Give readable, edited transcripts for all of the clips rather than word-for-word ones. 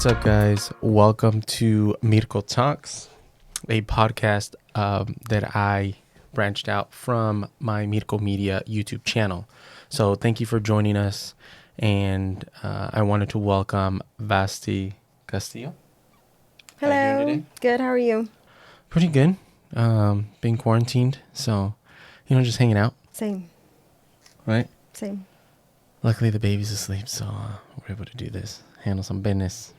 up, guys? Welcome to Mircko Talks, a podcast that I branched out from my Mircko Media YouTube channel. So thank you for joining us, and I wanted to welcome Vasty Castillo. Hello. How you doing today? Good. How are you? Pretty good. Being quarantined, so just hanging out, Same. right? Same. Luckily, the baby's asleep, so we're able to do this, handle some business.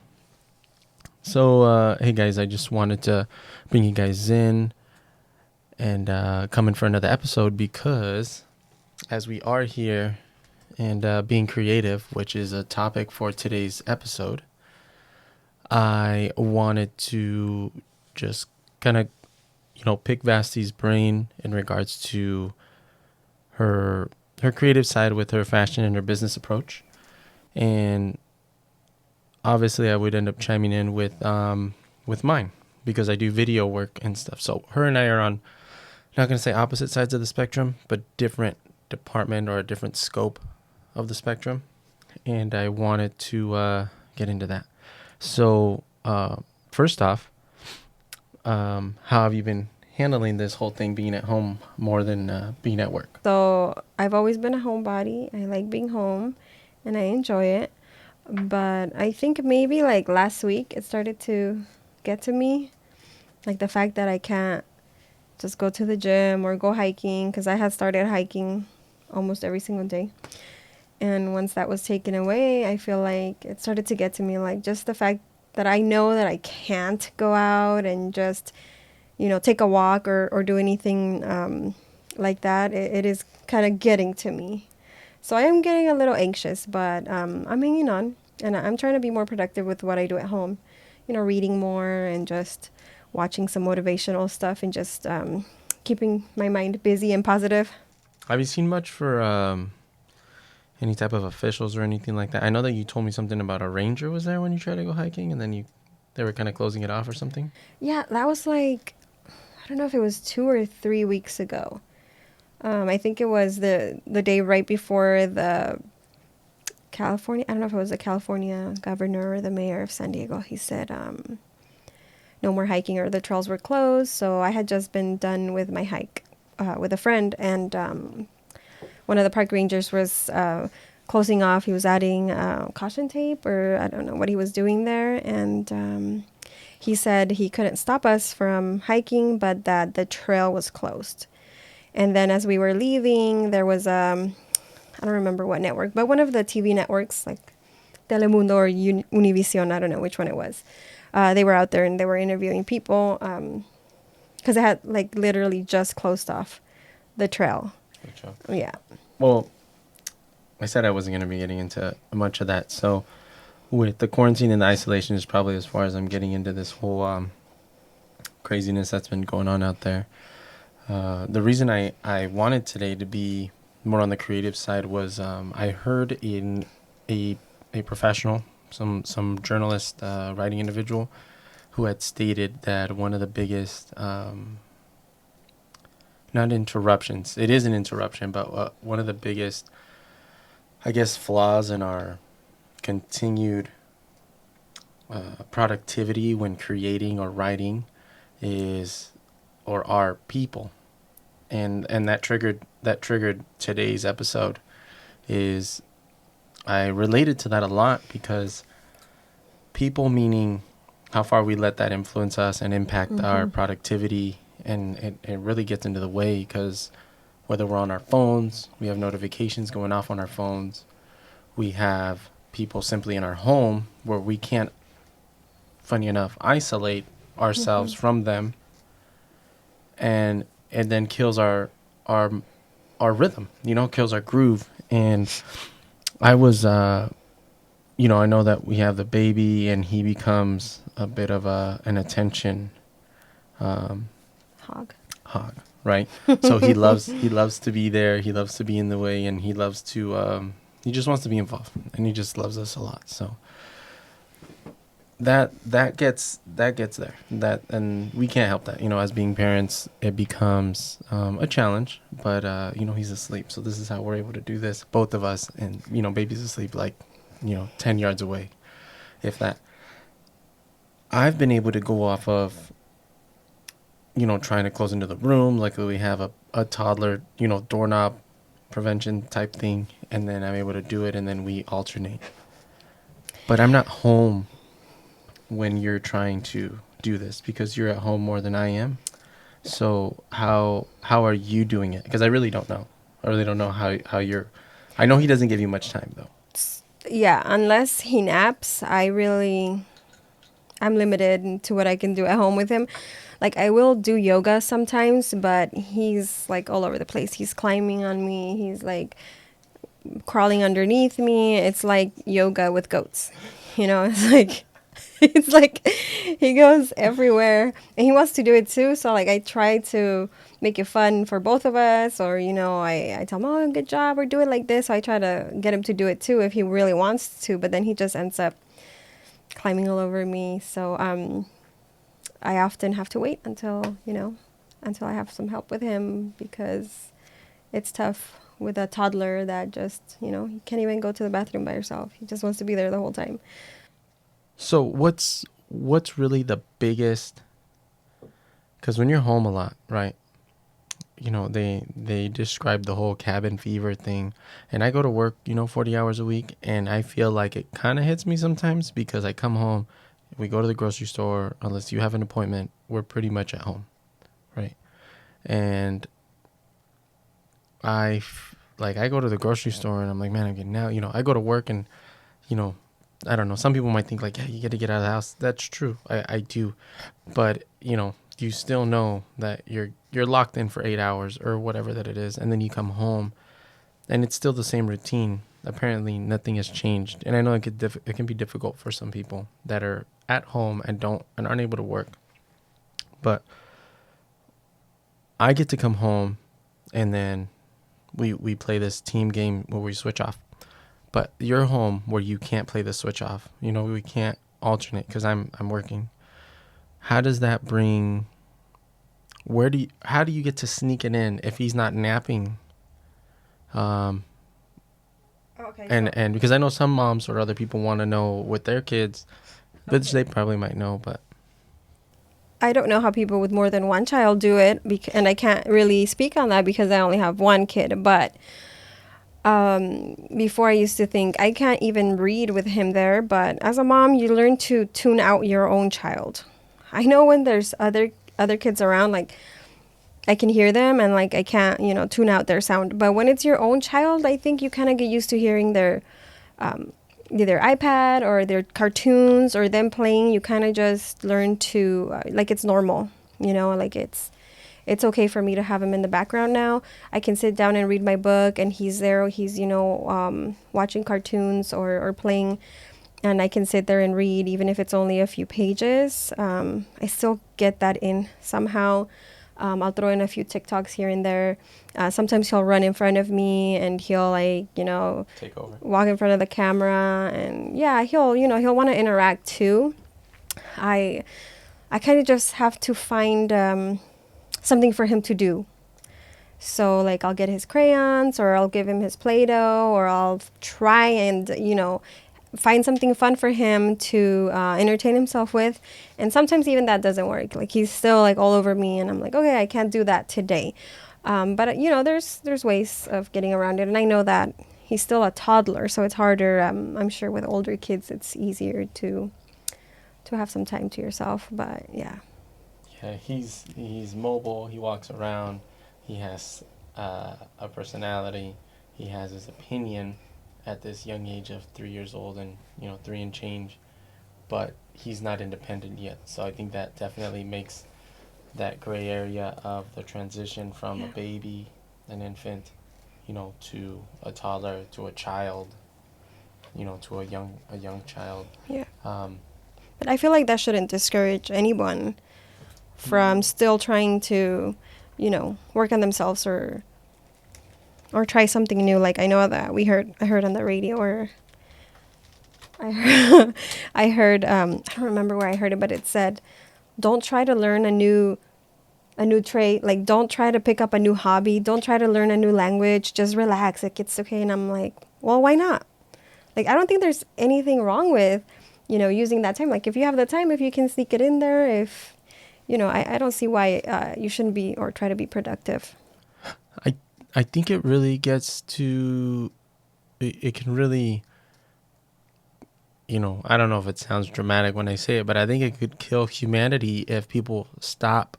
So, hey guys, I just wanted to bring you guys in and come in for another episode because as we are here and being creative, which is a topic for today's episode, I wanted to just kind of, pick Vasty's brain in regards to her creative side with her fashion and her business approach. And obviously I would end up chiming in with mine because I do video work and stuff. So her and I are on, not going to say opposite sides of the spectrum, but different department or a different scope of the spectrum. And I wanted to get into that. So first off, how have you been handling this whole thing, being at home more than being at work? So I've always been a homebody. I like being home and I enjoy it. But I think maybe like last week it started to get to me. Like the fact that I can't just go to the gym or go hiking, because I had started hiking almost every single day. And once that was taken away, I feel like it started to get to me, like just the fact that I know that I can't go out and just, take a walk or do anything like that. It is kind of getting to me. So I am getting a little anxious, but I'm hanging on. And I'm trying to be more productive with what I do at home. Reading more and just watching some motivational stuff and just keeping my mind busy and positive. Have you seen much for any type of officials or anything like that? I know that you told me something about a ranger was there when you tried to go hiking, and then they were kind of closing it off or something. Yeah, that was like, I don't know if it was 2 or 3 weeks ago. I think it was the day right before the California, I don't know if it was the California governor or the mayor of San Diego. He said no more hiking or the trails were closed. So I had just been done with my hike with a friend, and one of the park rangers was closing off. He was adding caution tape, or I don't know what he was doing there. And he said he couldn't stop us from hiking, but that the trail was closed. And then as we were leaving, there was, I don't remember what network, but one of the TV networks, like Telemundo or Univision, I don't know which one it was. They were out there and they were interviewing people because they had like literally just closed off the trail. Gotcha. Yeah. Well, I said I wasn't going to be getting into much of that. So with the quarantine and the isolation is probably as far as I'm getting into this whole craziness that's been going on out there. The reason I wanted today to be more on the creative side was I heard in a professional, some journalist, writing individual who had stated that one of the biggest, not interruptions, it is an interruption, but one of the biggest, I guess, flaws in our continued productivity when creating or writing are people. And that triggered today's episode. Is I related to that a lot because people, meaning how far we let that influence us and impact our productivity, and it really gets into the way because whether we're on our phones, we have notifications going off on our phones, we have people simply in our home where we can't, funny enough, isolate ourselves from them, and then kills our rhythm, kills our groove. And I was, I know that we have the baby and he becomes a bit of an attention Hog, right? So he loves to be there. He loves to be in the way, and he loves to, he just wants to be involved, and he just loves us a lot. So that gets there, and we can't help that. As being parents, it becomes a challenge, but he's asleep, so this is how we're able to do this, both of us. And baby's asleep like 10 yards away, if that. I've been able to go off of, trying to close into the room. Luckily, we have a toddler, doorknob prevention type thing. And then I'm able to do it, and then we alternate. But I'm not home when you're trying to do this because you're at home more than I am. So how are you doing it? Because I really don't know. I really don't know how you're. I know he doesn't give you much time though. Yeah, unless he naps, I'm limited to what I can do at home with him. Like I will do yoga sometimes, but he's like all over the place. He's climbing on me. He's like crawling underneath me. It's like yoga with goats. It's like it's like he goes everywhere and he wants to do it too. So like I try to make it fun for both of us, or I tell him, oh, good job, or do it like this. So I try to get him to do it too if he really wants to, but then he just ends up climbing all over me. So I often have to wait until I have some help with him, because it's tough with a toddler that just, he can't even go to the bathroom by herself. He just wants to be there the whole time. So what's really the biggest? Because when you're home a lot, right? They describe the whole cabin fever thing, and I go to work 40 hours a week, and I feel like it kind of hits me sometimes because I come home, we go to the grocery store, unless you have an appointment, we're pretty much at home, right? And I go to the grocery store and I'm like, man, I'm getting out. I go to work and I don't know, some people might think like, yeah, you got to get out of the house. That's true, I do, but you still know that you're locked in for 8 hours or whatever that it is, and then you come home and it's still the same routine. Apparently nothing has changed, and I know it can be difficult for some people that are at home and aren't able to work. But I get to come home, and then we play this team game where we switch off. But you're home where you can't play the switch off. We can't alternate because I'm working. How does that bring? How do you get to sneak it in if he's not napping? Okay. And because I know some moms or other people want to know with their kids, which they probably might know, but I don't know how people with more than one child do it, and I can't really speak on that because I only have one kid. But before I used to think I can't even read with him there, but as a mom, you learn to tune out your own child. I know when there's other kids around, like I can hear them and like I can't, tune out their sound. But when it's your own child, I think you kind of get used to hearing their either iPad or their cartoons or them playing. You kind of just learn to like it's normal, like it's okay for me to have him in the background now. I can sit down and read my book and he's there. He's, watching cartoons or playing, and I can sit there and read even if it's only a few pages. I still get that in somehow. I'll throw in a few TikToks here and there. Sometimes he'll run in front of me and he'll take over, walk in front of the camera, and yeah, he'll want to interact too. I kind of just have to find something for him to do. So like I'll get his crayons, or I'll give him his Play-Doh, or I'll try and find something fun for him to entertain himself with. And sometimes even that doesn't work. Like he's still like all over me and I'm like, okay, I can't do that today. But there's ways of getting around it. And I know that he's still a toddler, so it's harder. I'm sure with older kids, it's easier to have some time to yourself. But yeah. Yeah, he's mobile. He walks around. He has a personality. He has his opinion at this young age of 3 years old, and 3 and change, but he's not independent yet. So I think that definitely makes that gray area of the transition from a baby, an infant, to a toddler, to a child, to a young child. Yeah. But I feel like that shouldn't discourage anyone from still trying to, work on themselves or try something new. Like I know that I heard on the radio, or I heard I don't remember where I heard it, but it said, don't try to learn a new trait. Like don't try to pick up a new hobby. Don't try to learn a new language. Just relax. Like it's okay. And I'm like, well, why not? Like I don't think there's anything wrong with using that time. Like if you have the time, if you can sneak it in there, if, I don't see why you shouldn't be or try to be productive. I think it really gets to, it can really, I don't know if it sounds dramatic when I say it, but I think it could kill humanity if people stop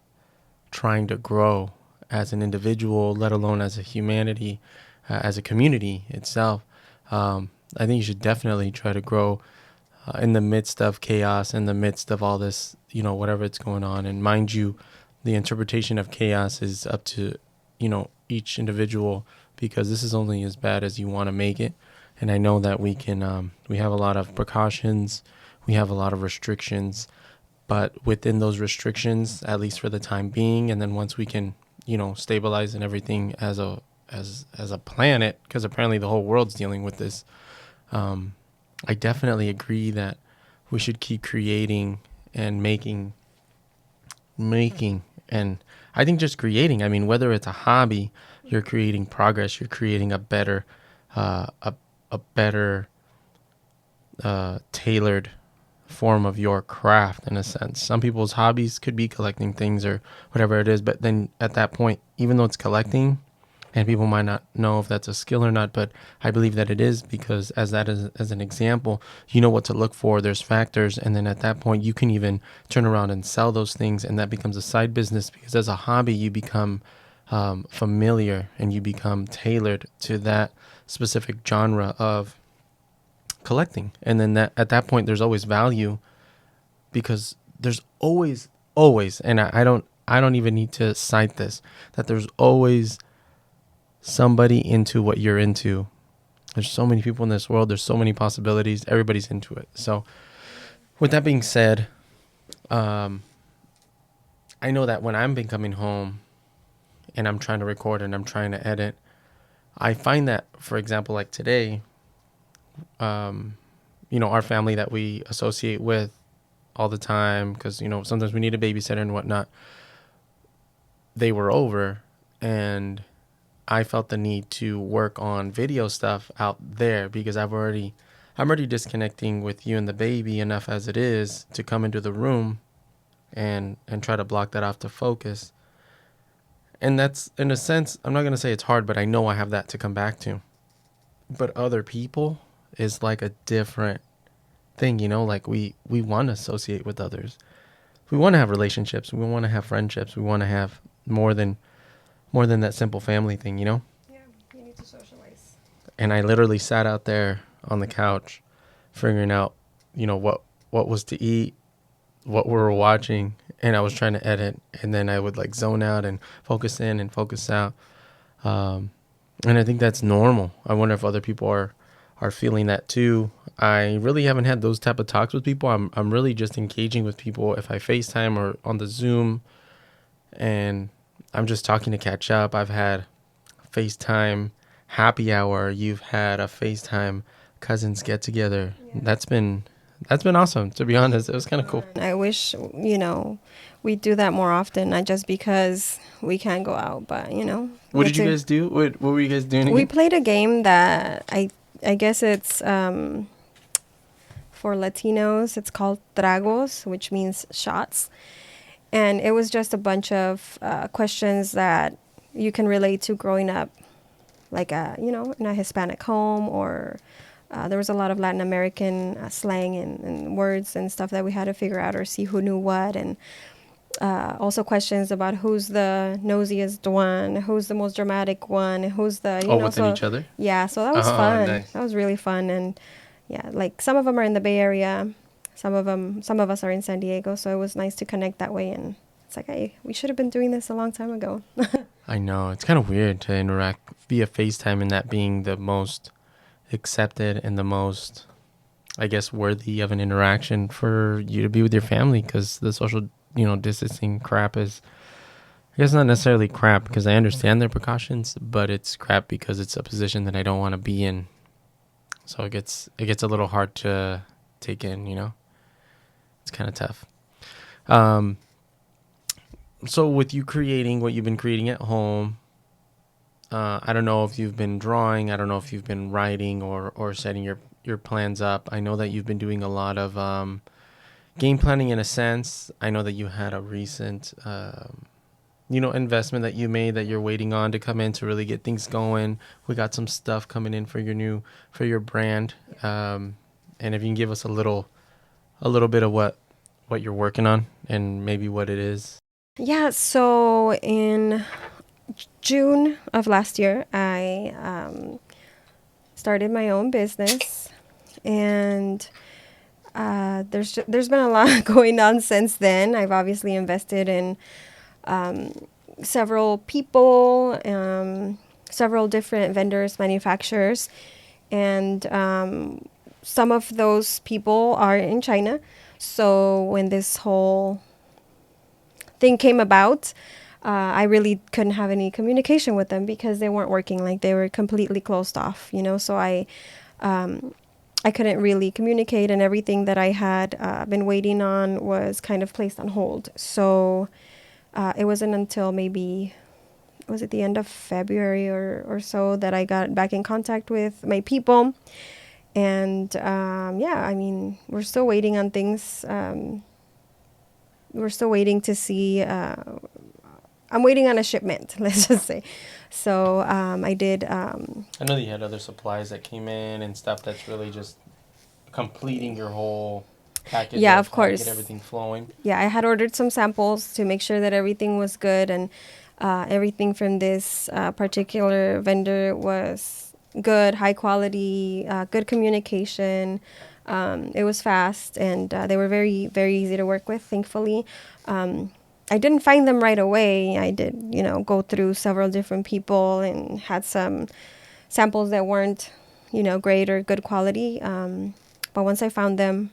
trying to grow as an individual, let alone as a humanity, as a community itself. I think you should definitely try to grow in the midst of chaos, in the midst of all this, whatever it's going on. And mind you, the interpretation of chaos is up to, each individual, because this is only as bad as you want to make it. And I know that we have a lot of precautions, we have a lot of restrictions, but within those restrictions, at least for the time being, and then once we can, stabilize and everything as a planet, because apparently the whole world's dealing with this. I definitely agree that we should keep creating and making, and I think just creating. I mean, whether it's a hobby, you're creating progress, you're creating a better, a better tailored form of your craft in a sense. Some people's hobbies could be collecting things or whatever it is, but then at that point, even though it's collecting, and people might not know if that's a skill or not, but I believe that it is, because as an example, you know what to look for. There's factors, and then at that point, you can even turn around and sell those things, and that becomes a side business, because as a hobby, you become familiar and you become tailored to that specific genre of collecting. And then at that point, there's always value, because there's always, and I don't even need to cite this, that there's always somebody into what you're into. There's so many people in this world. There's so many possibilities. Everybody's into it. So with that being said, I know that when I've been coming home and I'm trying to record and I'm trying to edit, I find that, for example, like today, our family that we associate with all the time, because, sometimes we need a babysitter and whatnot, they were over, and I felt the need to work on video stuff out there, because I'm already disconnecting with you and the baby enough as it is to come into the room and try to block that off to focus. And that's, in a sense, I'm not going to say it's hard, but I know I have that to come back to. But other people is like a different thing, like we want to associate with others. We want to have relationships. We want to have friendships. We want to have more than that simple family thing, Yeah, you need to socialize. And I literally sat out there on the couch figuring out, what was to eat, what we were watching, and I was trying to edit, and then I would like zone out and focus in and focus out. And I think that's normal. I wonder if other people are feeling that too. I really haven't had those type of talks with people. I'm really just engaging with people if I FaceTime or on the Zoom, and I'm just talking to catch up. I've had FaceTime happy hour. You've had a FaceTime cousins get together. Yeah. That's been awesome, to be honest. It was kind of cool. I wish, we do that more often, not just because we can't go out, but, What did you guys do? What were you guys doing again? We played a game that I guess it's for Latinos. It's called Tragos, which means shots. And it was just a bunch of questions that you can relate to growing up, like, in a Hispanic home, or there was a lot of Latin American slang and words and stuff that we had to figure out or see who knew what. And also questions about who's the nosiest one, who's the most dramatic one, who's the, within each other? Yeah, so that was fun. Nice. That was really fun. And yeah, like some of them are in the Bay Area. Some of us are in San Diego, so it was nice to connect that way. And it's like, hey, we should have been doing this a long time ago. I know. It's kind of weird to interact via FaceTime, and that being the most accepted and the most, I guess, worthy of an interaction for you to be with your family, because the social, distancing crap is, I guess, not necessarily crap because I understand their precautions, but it's crap because it's a position that I don't want to be in. So it gets a little hard to take in, It's kind of tough. So with you creating what you've been creating at home, I don't know if you've been drawing. I don't know if you've been writing or setting your plans up. I know that you've been doing a lot of game planning in a sense. I know that you had a recent investment that you made that you're waiting on to come in to really get things going. We got some stuff coming in for your brand. And if you can give us a little bit of what you're working on and maybe what it is. Yeah, so in June of last year, I started my own business, and there's been a lot going on since then. I've obviously invested in several people, several different vendors, manufacturers, and some of those people are in China. So when this whole thing came about, I really couldn't have any communication with them because they weren't working. Like, they were completely closed off, So I couldn't really communicate, and everything that I had been waiting on was kind of placed on hold. So it wasn't until maybe, was it the end of February or so, that I got back in contact with my people. And I mean, we're still waiting on things. We're still waiting to see. I'm waiting on a shipment, let's just say. So I did. I know that you had other supplies that came in and stuff that's really just completing your whole package. Yeah, of course. Get everything flowing. Yeah, I had ordered some samples to make sure that everything was good, and everything from this particular vendor was good, high quality, good communication. It was fast, and they were very, very easy to work with, thankfully. I didn't find them right away. I did, go through several different people and had some samples that weren't, great or good quality. But once I found them,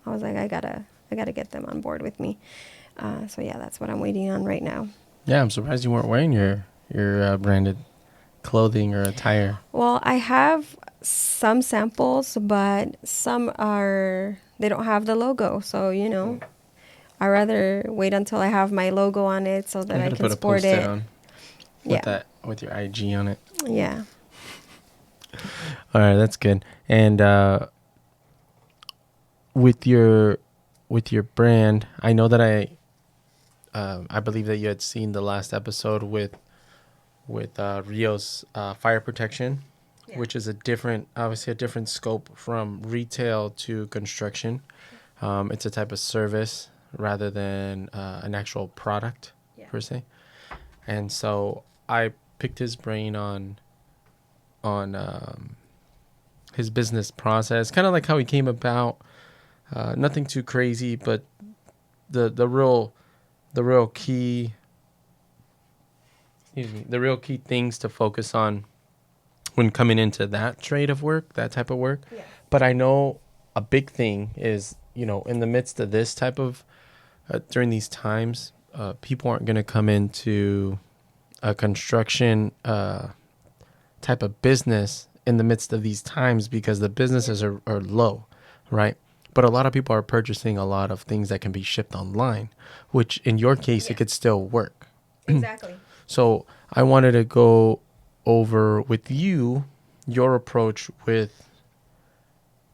I was like, I gotta get them on board with me. So yeah, that's what I'm waiting on right now. Yeah, I'm surprised you weren't wearing your branded clothing or attire. Well, I have some samples, but some they don't have the logo. So, I rather wait until I have my logo on it so that I can sport it. On with your IG on it. Yeah. All right, that's good. And with your brand, I know that I believe that you had seen the last episode with Rio's fire protection, which is obviously a different scope from retail to construction. It's a type of service rather than an actual product per se. And so I picked his brain on his business process, kind of like how he came about. Nothing too crazy, but the real key things to focus on when coming into that trade of work, that type of work. Yeah. But I know a big thing is, in the midst of this type of during these times, people aren't going to come into a construction type of business in the midst of these times because the businesses are low, right? But a lot of people are purchasing a lot of things that can be shipped online, which in your case, it could still work. Exactly. So I wanted to go over with you your approach with,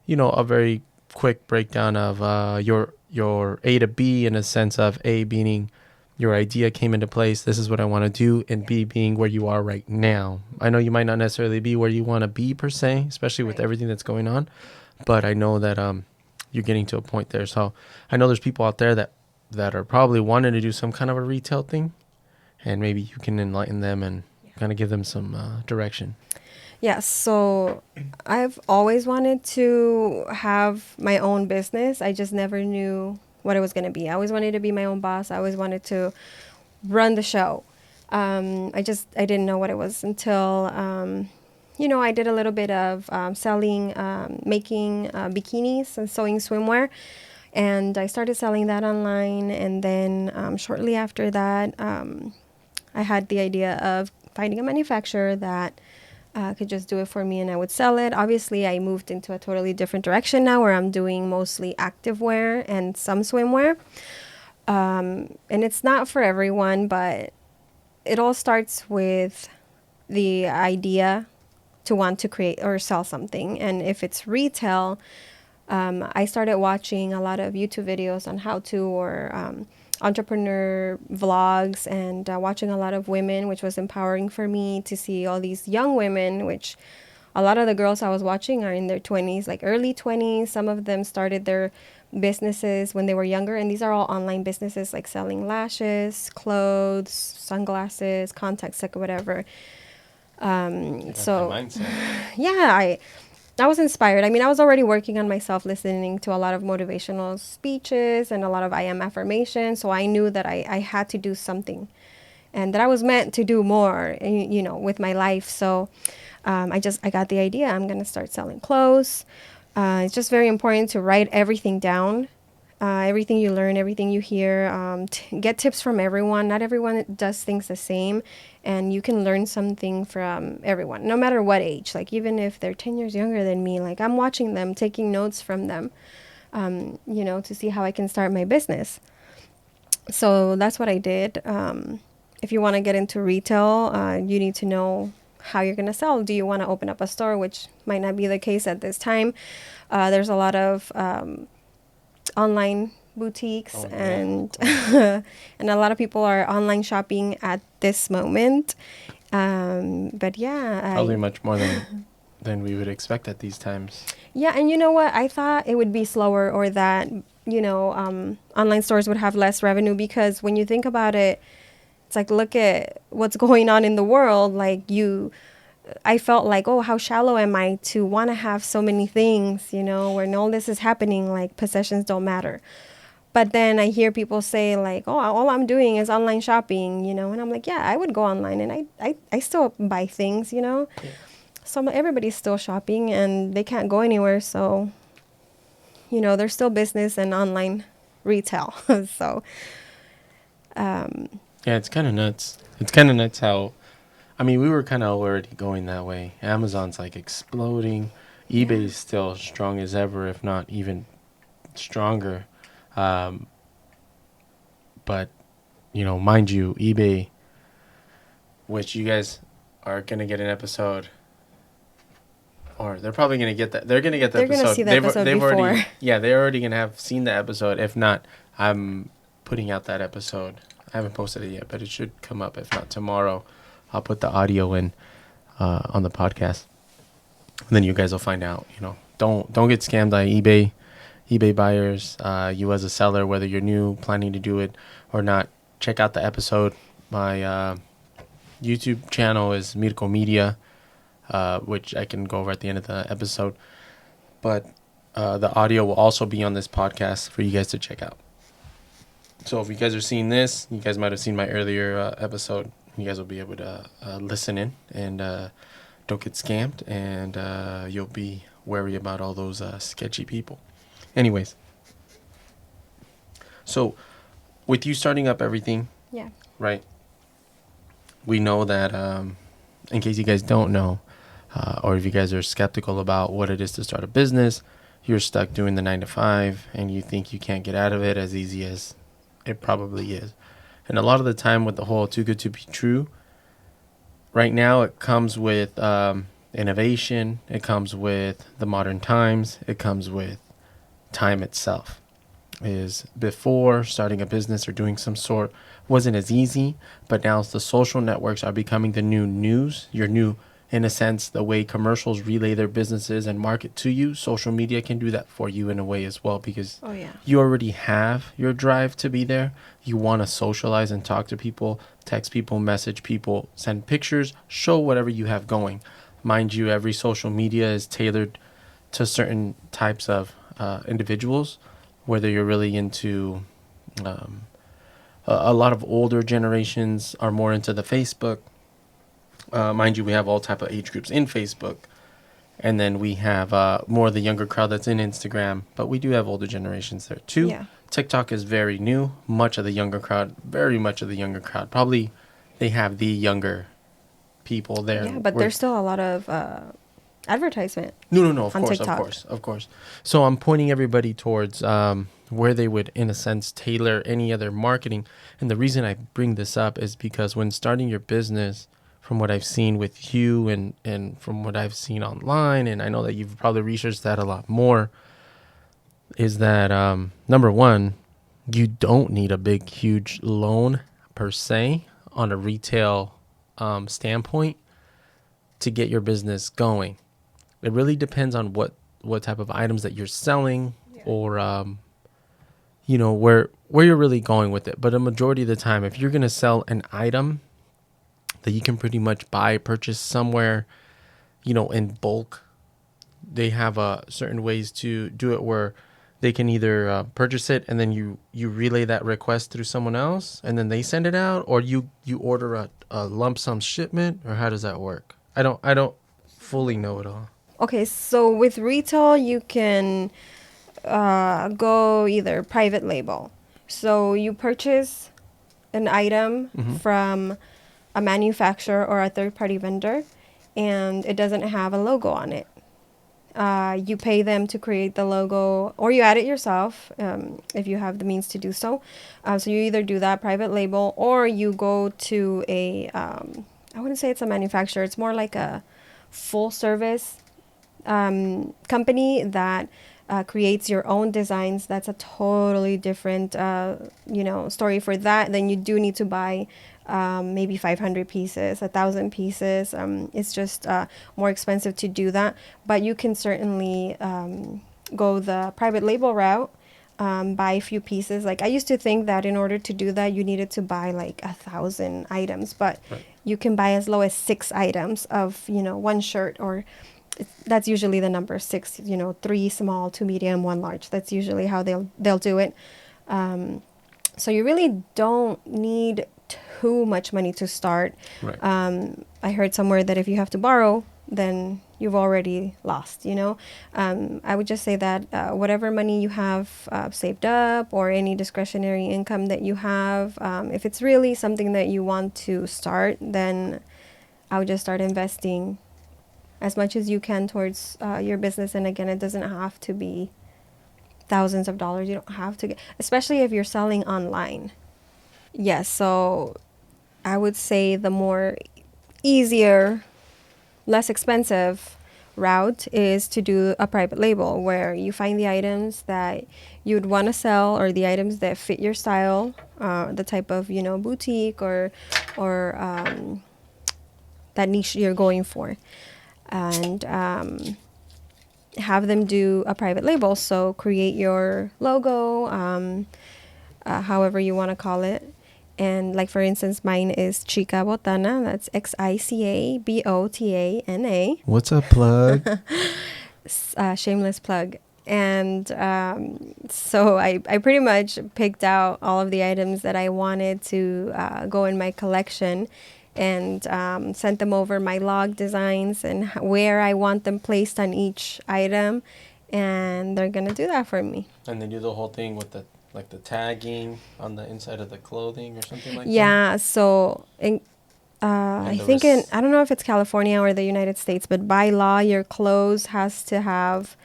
a very quick breakdown of your A to B, in a sense of A meaning your idea came into place, this is what I want to do, and B being where you are right now. I know you might not necessarily be where you want to be per se, especially with everything that's going on, but I know that you're getting to a point there. So I know there's people out there that are probably wanting to do some kind of a retail thing, and maybe you can enlighten them and kind of give them some direction. Yeah, so I've always wanted to have my own business. I just never knew what it was going to be. I always wanted to be my own boss. I always wanted to run the show. I didn't know what it was until, I did a little bit of selling, making bikinis and sewing swimwear. And I started selling that online. And then shortly after that, I had the idea of finding a manufacturer that could just do it for me and I would sell it. Obviously, I moved into a totally different direction now where I'm doing mostly activewear and some swimwear. And it's not for everyone, but it all starts with the idea to want to create or sell something. And if it's retail, I started watching a lot of YouTube videos on how to, or entrepreneur vlogs, and watching a lot of women, which was empowering for me to see all these young women, which a lot of the girls I was watching are in their 20s, like early 20s. Some of them started their businesses when they were younger, and these are all online businesses, like selling lashes, clothes, sunglasses, contacts, like whatever. So mindset. yeah, I was inspired. I mean, I was already working on myself, listening to a lot of motivational speeches and a lot of I am affirmation. So I knew that I had to do something, and that I was meant to do more, with my life. So I got the idea. I'm going to start selling clothes. It's just very important to write everything down. Everything you learn, everything you hear, get tips from everyone. Not everyone does things the same, and you can learn something from everyone, no matter what age. Like, even if they're 10 years younger than me, like, I'm watching them, taking notes from them, to see how I can start my business. So that's what I did. If you want to get into retail, you need to know how you're going to sell. Do you want to open up a store, which might not be the case at this time? There's a lot of online boutiques, and and a lot of people are online shopping at this moment. But yeah, Probably much more than we would expect at these times. Yeah, and you know what? I thought it would be slower, or that online stores would have less revenue, because when you think about it, it's like, look at what's going on in the world. Like, I felt like, oh, how shallow am I to want to have so many things, when all this is happening, like, possessions don't matter. But then I hear people say, like, oh, all I'm doing is online shopping, and I'm like, yeah, I would go online, and I still buy things, Yeah. So everybody's still shopping, and they can't go anywhere. So, there's still business and online retail. So, Yeah, it's kind of nuts. It's kind of nuts how, I mean, we were kind of already going that way. Amazon's like exploding. eBay's still strong as ever, if not even stronger. But, mind you, eBay, which you guys are going to get an episode, or they're probably going to get that. They're going to get the they're episode. going to see the episode before. Already, yeah, they're already going to have seen the episode. If not, I'm putting out that episode. I haven't posted it yet, but it should come up. If not tomorrow, I'll put the audio in on the podcast. And then you guys will find out, don't get scammed by eBay buyers. You as a seller, whether you're new, planning to do it or not, check out the episode. My YouTube channel is Mircko Media, which I can go over at the end of the episode. But the audio will also be on this podcast for you guys to check out. So if you guys are seeing this, you guys might have seen my earlier episode. You guys will be able to listen in and don't get scammed, and you'll be wary about all those sketchy people. Anyways, so with you starting up everything, Yeah. right? We know that, in case you guys don't know, or if you guys are skeptical about what it is to start a business, you're stuck doing the 9 to 5, and you think you can't get out of it as easy as it probably is. And a lot of the time with the whole too good to be true, right now it comes with innovation. It comes with the modern times. It comes with time itself. Is before starting a business or doing some sort wasn't as easy, but now the social networks are becoming the new news. Your new, in a sense, the way commercials relay their businesses and market to you. Social media can do that for you in a way as well, because you already have your drive to be there. You want to socialize and talk to people, text people, message people, send pictures, show whatever you have going. Mind you, every social media is tailored to certain types of individuals, whether you're really into a lot of older generations are more into the Facebook. Mind you, we have all type of age groups in Facebook, and then we have more of the younger crowd that's in Instagram, but we do have older generations there too. Yeah. TikTok is very new. Very much of the younger crowd. Probably they have the younger people there. Yeah, but there's still a lot of advertisement. No. Of course. So I'm pointing everybody towards where they would, in a sense, tailor any other marketing. And the reason I bring this up is because when starting your business, from what I've seen with you and from what I've seen online, and I know that you've probably researched that a lot more, is that number one, you don't need a big, huge loan per se on a retail standpoint to get your business going. It really depends on what type of items that you're selling, or where you're really going with it. But a majority of the time, if you're going to sell an item that you can pretty much purchase somewhere, in bulk, they have certain ways to do it where they can either purchase it and then you relay that request through someone else and then they send it out, or you order a lump sum shipment, or how does that work? I don't fully know it all. Okay, so with retail, you can go either private label. So you purchase an item from a manufacturer or a third party vendor, and it doesn't have a logo on it. You pay them to create the logo, or you add it yourself if you have the means to do so. So you either do that private label, or you go to I wouldn't say it's a manufacturer, it's more like a full service company that creates your own designs. That's a totally different story for that. Then you do need to buy maybe 500 pieces, 1,000 pieces. It's just more expensive to do that, but you can certainly go the private label route. Buy a few pieces. Like, I used to think that in order to do that, you needed to buy like 1,000 items, but Right. you can buy as low as 6 items of one shirt, or that's usually the number 6. 3 small, 2 medium, 1 large. That's usually how they'll do it. So you really don't need too much money to start. Right. I heard somewhere that if you have to borrow, then you've already lost. I would just say that whatever money you have saved up, or any discretionary income that you have, if it's really something that you want to start, then I would just start investing as much as you can towards your business. And again, it doesn't have to be thousands of dollars. You don't have to especially if you're selling online. Yes, so I would say the more easier, less expensive route is to do a private label, where you find the items that you'd want to sell, or the items that fit your style, the type of boutique or that niche you're going for, and have them do a private label. So create your logo, however you want to call it. And like, for instance, mine is Xica Botana. That's XICA BOTANA. What's up, plug? Shameless plug. And so I pretty much picked out all of the items that I wanted to go in my collection, and sent them over my log designs and where I want them placed on each item. And they're going to do that for me. And they do the whole thing with the tagging on the inside of the clothing or something like that? Yeah, so I think I don't know if it's California or the United States, but by law, your clothes has to have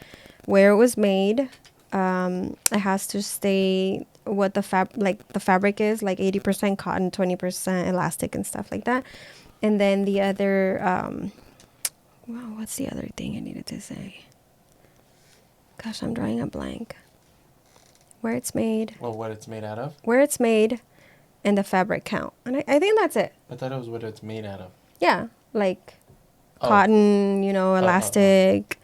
where it was made. It has to stay what the fabric is, like 80% cotton, 20% elastic and stuff like that. And then the other, what's the other thing I needed to say? Gosh, I'm drawing a blank. Where it's made. Well, what it's made out of? Where it's made, and the fabric count. And I think that's it. I thought it was what it's made out of. Yeah, like cotton, elastic.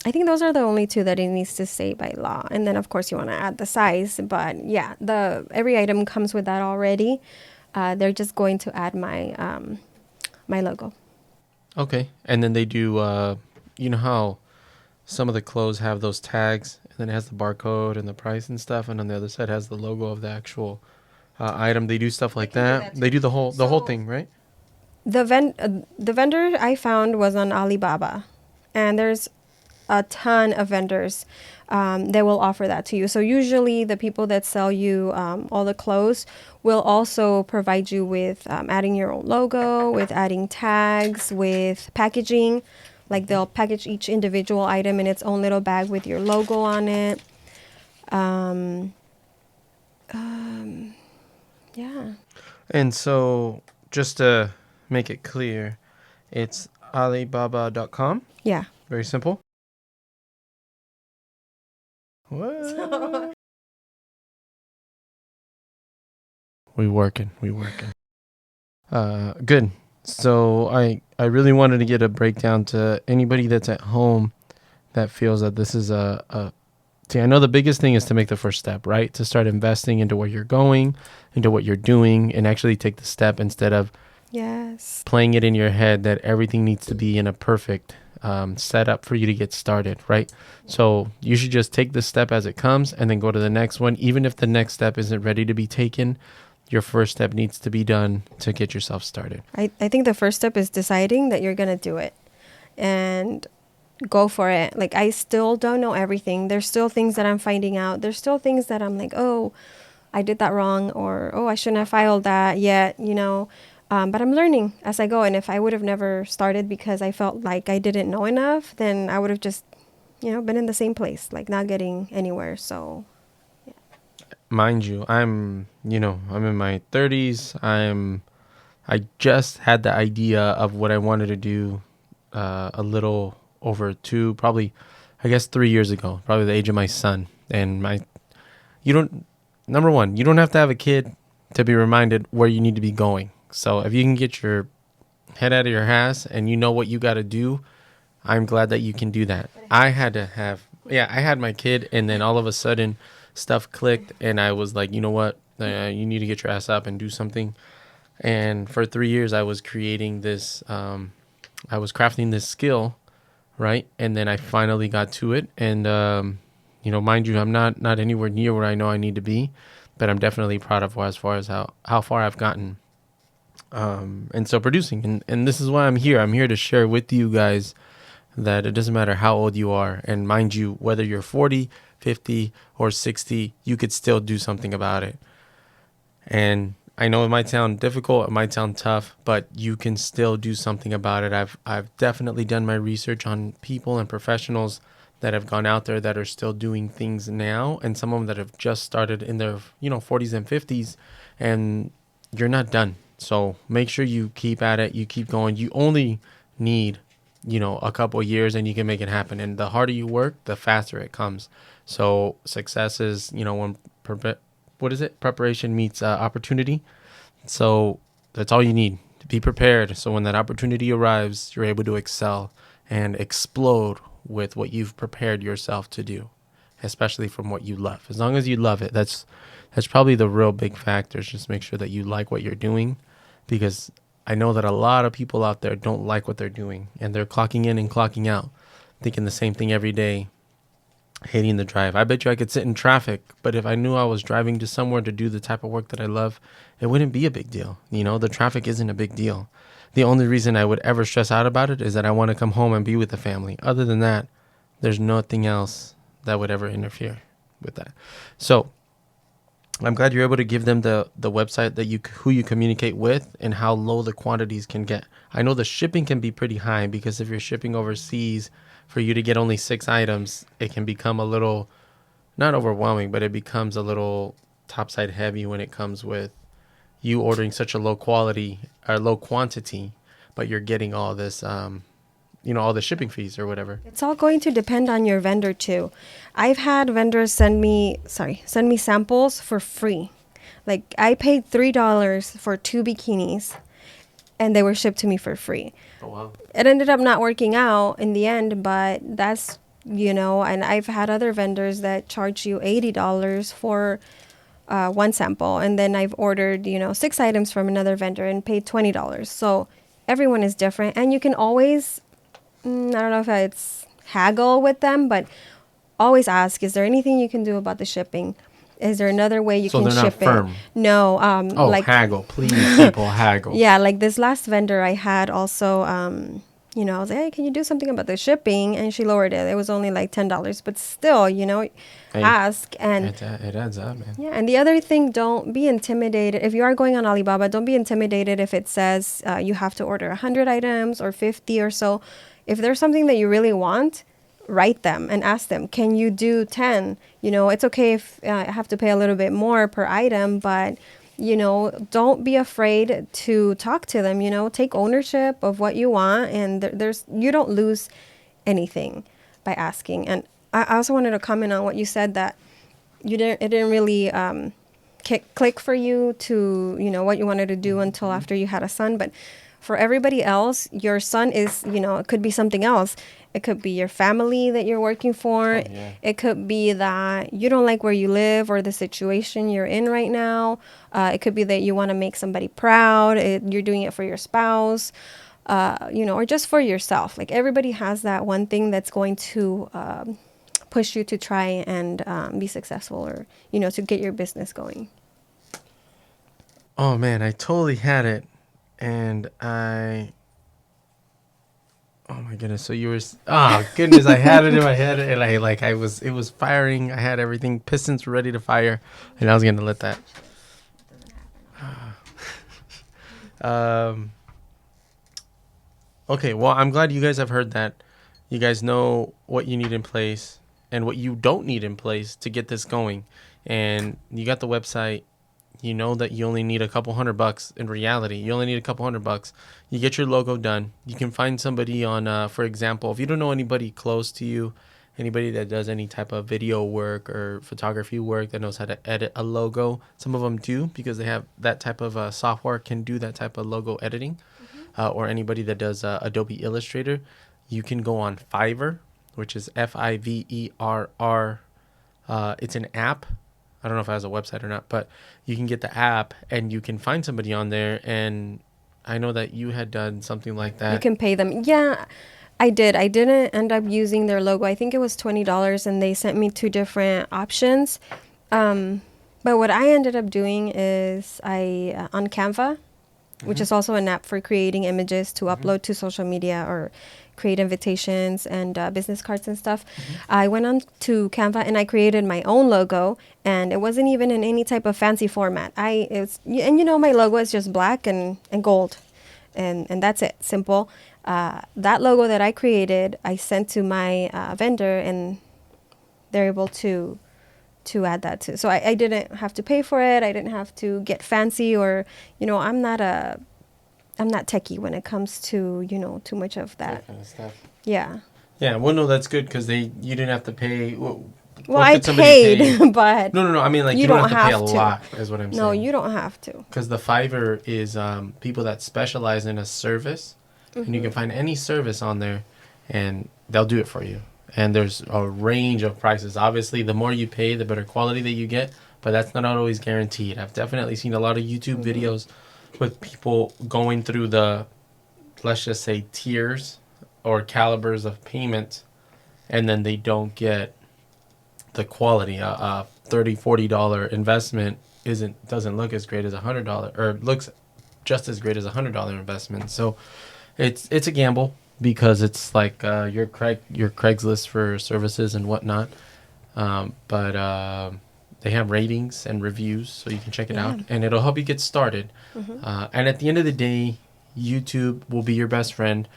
I think those are the only two that it needs to say by law. And then, of course, you want to add the size. But yeah, every item comes with that already. They're just going to add my my logo. Okay. And then they do, how some of the clothes have those tags, and then it has the barcode and the price and stuff, and on the other side has the logo of the actual item. They do stuff like that. They do the whole thing, right? The vendor I found was on Alibaba, and there's a ton of vendors that will offer that to you. So usually the people that sell you all the clothes will also provide you with adding your own logo, with adding tags, with packaging. Like, they'll package each individual item in its own little bag with your logo on it. Yeah. And so, just to make it clear, it's Alibaba.com. Yeah. Very simple. What? We working. Good. So I really wanted to get a breakdown to anybody that's at home that feels that this is see, I know the biggest thing is to make the first step, right? To start investing into where you're going, into what you're doing, and actually take the step instead of Yes. playing it in your head that everything needs to be in a perfect setup for you to get started, right? So you should just take the step as it comes and then go to the next one. Even if the next step isn't ready to be taken, your first step needs to be done to get yourself started. I think the first step is deciding that you're going to do it and go for it. Like, I still don't know everything. There's still things that I'm finding out. There's still things that I'm like, oh, I did that wrong, or, oh, I shouldn't have filed that yet, you know. But I'm learning as I go. And if I would have never started because I felt like I didn't know enough, then I would have just, you know, been in the same place, like not getting anywhere. So, yeah. Mind you, I'm in my 30s. I just had the idea of what I wanted to do a little over probably, I guess 3 years ago, probably the age of my son. And number one, you don't have to have a kid to be reminded where you need to be going. So if you can get your head out of your ass and you know what you got to do, I'm glad that you can do that. I had my kid, and then all of a sudden stuff clicked, and I was like, you know what? You need to get your ass up and do something. And for 3 years, I was creating this, I was crafting this skill, right? And then I finally got to it. And, mind you, I'm not anywhere near where I know I need to be, but I'm definitely proud of as far as how far I've gotten. And so producing, and this is why I'm here. I'm here to share with you guys that it doesn't matter how old you are. And mind you, whether you're 40, 50, or 60, you could still do something about it. And I know it might sound difficult, it might sound tough, but you can still do something about it. I've definitely done my research on people and professionals that have gone out there that are still doing things now, and some of them that have just started in their 40s and 50s, and you're not done. So make sure you keep at it, you keep going. You only need a couple of years and you can make it happen. And the harder you work, the faster it comes. So success is, when preparation meets opportunity. So that's all you need, to be prepared. So when that opportunity arrives, you're able to excel and explode with what you've prepared yourself to do, especially from what you love. As long as you love it, that's probably the real big factor, is just make sure that you like what you're doing, because I know that a lot of people out there don't like what they're doing, and they're clocking in and clocking out, thinking the same thing every day, hating the drive. I bet you I could sit in traffic, but if I knew I was driving to somewhere to do the type of work that I love, it wouldn't be a big deal. The traffic isn't a big deal. The only reason I would ever stress out about it is that I want to come home and be with the family. Other than that, there's nothing else that would ever interfere with that. So I'm glad you're able to give them the website that who you communicate with and how low the quantities can get. I know the shipping can be pretty high, because if you're shipping overseas, for you to get only 6 items, it can become a little, not overwhelming, but it becomes a little topside heavy when it comes with you ordering such a low quality or low quantity, but you're getting all this, all the shipping fees or whatever. It's all going to depend on your vendor too. I've had vendors send me samples for free. Like, I paid $3 for 2 bikinis, and they were shipped to me for free. Oh, wow. It ended up not working out in the end, but that's, and I've had other vendors that charge you $80 for one sample. And then I've ordered, 6 items from another vendor and paid $20. So everyone is different. And you can always, I don't know if it's haggle with them, but always ask, is there anything you can do about the shipping? Is there another way you can ship it? Firm. No. Haggle. Please, people, haggle. Yeah, like this last vendor I had also, I was like, hey, can you do something about the shipping? And she lowered it. It was only like $10. But still, ask. And it adds up, man. Yeah, and the other thing, don't be intimidated. If you are going on Alibaba, don't be intimidated if it says you have to order 100 items or 50 or so. If there's something that you really want, write them and ask them, can you do 10? It's okay if I have to pay a little bit more per item, but don't be afraid to talk to them, take ownership of what you want. And you don't lose anything by asking. And I also wanted to comment on what you said, that it didn't really click for you to, what you wanted to do until after you had a son. But for everybody else, your son is, it could be something else. It could be your family that you're working for. Oh, yeah. It could be that you don't like where you live or the situation you're in right now. It could be that you want to make somebody proud. You're doing it for your spouse, or just for yourself. Like, everybody has that one thing that's going to push you to try and be successful, or, to get your business going. Oh man, I totally had it. And oh my goodness. So you were, oh goodness, I had it in my head, and it was firing. I had everything, pistons were ready to fire, and I was going to let that. Okay, well, I'm glad you guys have heard that. You guys know what you need in place and what you don't need in place to get this going. And you got the website. You know that you only need a couple $100 in reality. You only need a couple $100. You get your logo done. You can find somebody on, for example, if you don't know anybody close to you, anybody that does any type of video work or photography work that knows how to edit a logo. Some of them do, because they have that type of software can do that type of logo editing. Or anybody that does Adobe Illustrator. You can go on Fiverr, which is Fiverr. It's an app. I don't know if it has a website or not, but you can get the app and you can find somebody on there. And I know that you had done something like that. You can pay them. Yeah, I did. I didn't end up using their logo. I think it was $20, and they sent me 2 different options. But what I ended up doing is on Canva, which is also an app for creating images to upload to social media or create invitations and business cards and stuff. I went on to Canva and I created my own logo, and it wasn't even in any type of fancy format. My logo is just black and gold, and that's it, simple. That logo that I created, I sent to my vendor, and they're able to add that too. So I didn't have to pay for it. I didn't have to get fancy, or, I'm not techie when it comes to, too much of that kind of stuff. Yeah. Yeah, well, no, that's good, because you didn't have to pay. Well, I paid, but no. I mean, like, you don't have to pay a lot, is what I'm saying. No, you don't have to. Because the Fiverr is people that specialize in a service, and you can find any service on there, and they'll do it for you. And there's a range of prices. Obviously, the more you pay, the better quality that you get, but that's not always guaranteed. I've definitely seen a lot of YouTube videos with people going through the, let's just say, tiers or calibers of payment, and then they don't get the quality. A $30, $40 investment doesn't look as great as $100, or looks just as great as $100 investment. So it's a gamble, because it's like your Craigslist for services and whatnot. But they have ratings and reviews, so you can check it out, and it'll help you get started. And at the end of the day, YouTube will be your best friend,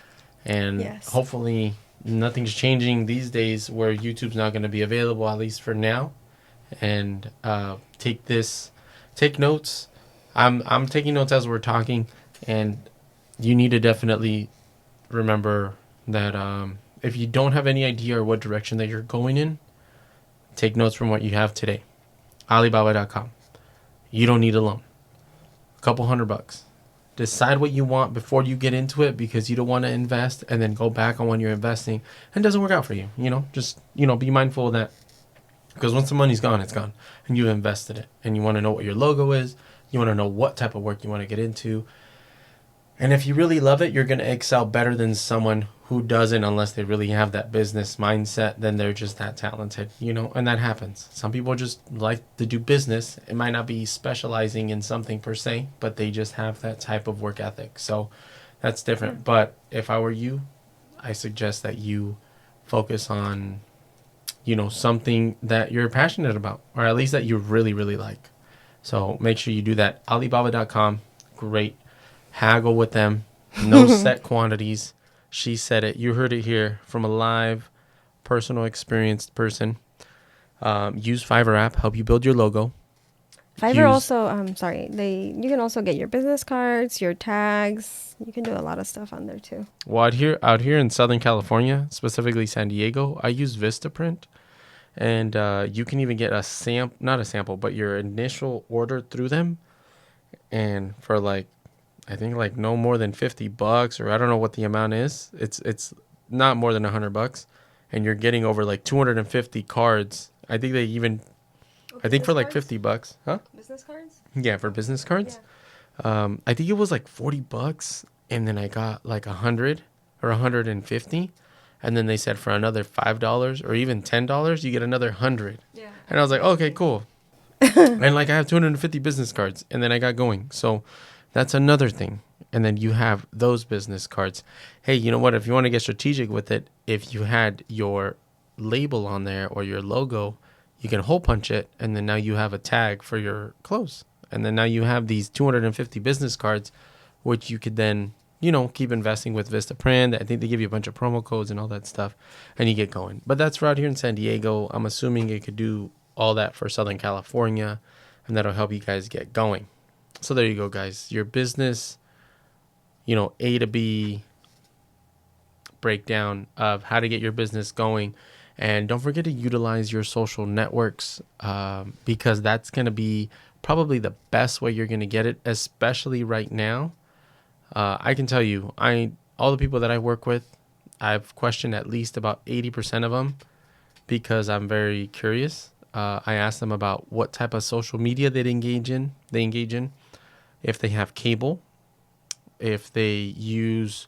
and hopefully nothing's changing these days where YouTube's not going to be available, at least for now. And take notes. I'm taking notes as we're talking, and you need to definitely remember that if you don't have any idea or what direction that you're going in, take notes from what you have today. Alibaba.com. You don't need a loan. A couple $100. Decide what you want before you get into it, because you don't want to invest and then go back on when you're investing and it doesn't work out for you. Just be mindful of that, because once the money's gone, it's gone, and you've invested it. And you want to know what your logo is. You want to know what type of work you want to get into. And if you really love it, you're going to excel better than someone who doesn't, unless they really have that business mindset. Then they're just that talented, and that happens. Some people just like to do business. It might not be specializing in something per se, but they just have that type of work ethic. So that's different. But if I were you, I suggest that you focus on, something that you're passionate about, or at least that you really, really like. So make sure you do that. Alibaba.com. Great. Haggle with them. No set quantities. She said it. You heard it here from a live, personal, experienced person. Use Fiverr app. Help you build your logo. Fiverr also, sorry, you can also get your business cards, your tags. You can do a lot of stuff on there too. Well, out here in Southern California, specifically San Diego, I use Vistaprint, and you can even get not a sample, but your initial order through them, and for like, I think like no more than $50, or I don't know what the amount is. It's not more than $100, and you're getting over like 250 cards. I think they even, I think for like $50, huh? Business cards? Yeah, for business cards. Yeah. I think it was like $40, and then I got like 100 or 150, and then they said for another $5 or even $10, you get another 100. Yeah. And I was like, okay, cool. And like I have 250 business cards, and then I got going. So that's another thing. And then you have those business cards. Hey, you know what? If you want to get strategic with it, if you had your label on there or your logo, you can hole punch it, and then now you have a tag for your clothes. And then now you have these 250 business cards, which you could then, keep investing with Vistaprint. I think they give you a bunch of promo codes and all that stuff, and you get going. But that's for out here in San Diego. I'm assuming it could do all that for Southern California, and that'll help you guys get going. So there you go, guys. Your business, A to B breakdown of how to get your business going. And don't forget to utilize your social networks, because that's going to be probably the best way you're going to get it, especially right now. I can tell you, all the people that I work with, I've questioned at least about 80% of them, because I'm very curious. I ask them about what type of social media they engage in, if they have cable, if they use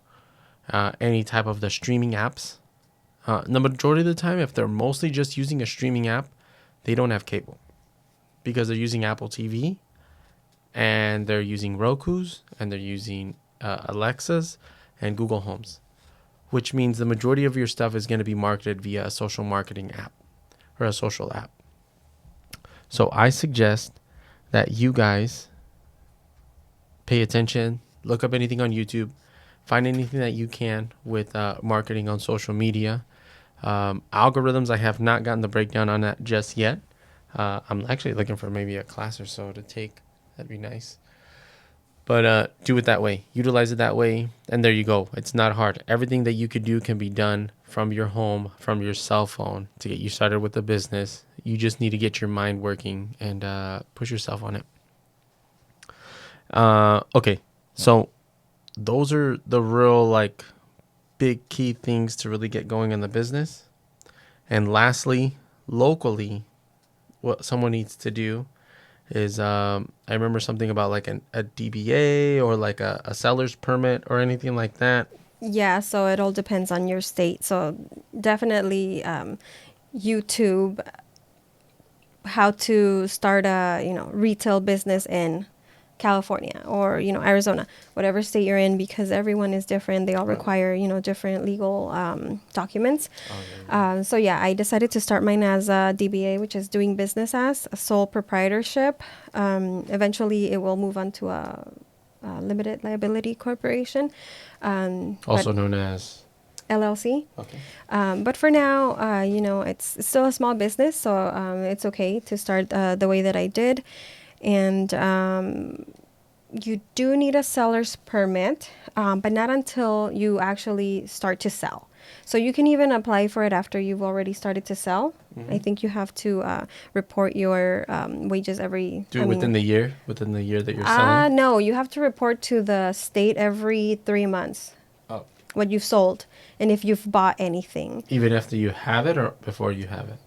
any type of the streaming apps. The majority of the time, if they're mostly just using a streaming app, they don't have cable, because they're using Apple TV, and they're using Roku's, and they're using Alexa's and Google Homes, which means the majority of your stuff is going to be marketed via a social marketing app or a social app. So I suggest that you guys pay attention, look up anything on YouTube, find anything that you can with marketing on social media. Algorithms, I have not gotten the breakdown on that just yet. I'm actually looking for maybe a class or so to take. That'd be nice. But do it that way. Utilize it that way. And there you go. It's not hard. Everything that you could do can be done from your home, from your cell phone, to get you started with the business. You just need to get your mind working and push yourself on it. Okay. So those are the real big key things to really get going in the business. And lastly, locally, what someone needs to do is I remember something about a DBA or a seller's permit or anything like that. Yeah, so it all depends on your state. So definitely YouTube, how to start a retail business in California or Arizona, whatever state you're in, because everyone is different. They all require different legal documents. So yeah, I decided to start mine as a DBA, which is doing business as a sole proprietorship. Eventually, it will move on to a limited liability corporation, also known as LLC. Okay. But for now, it's still a small business, so it's okay to start the way that I did. And you do need a seller's permit, but not until you actually start to sell. So you can even apply for it after you've already started to sell. Mm-hmm. I think you have to report your wages within the year that you're selling? No, you have to report to the state every 3 months. Oh. What you've sold and if you've bought anything. Even after you have it or before you have it?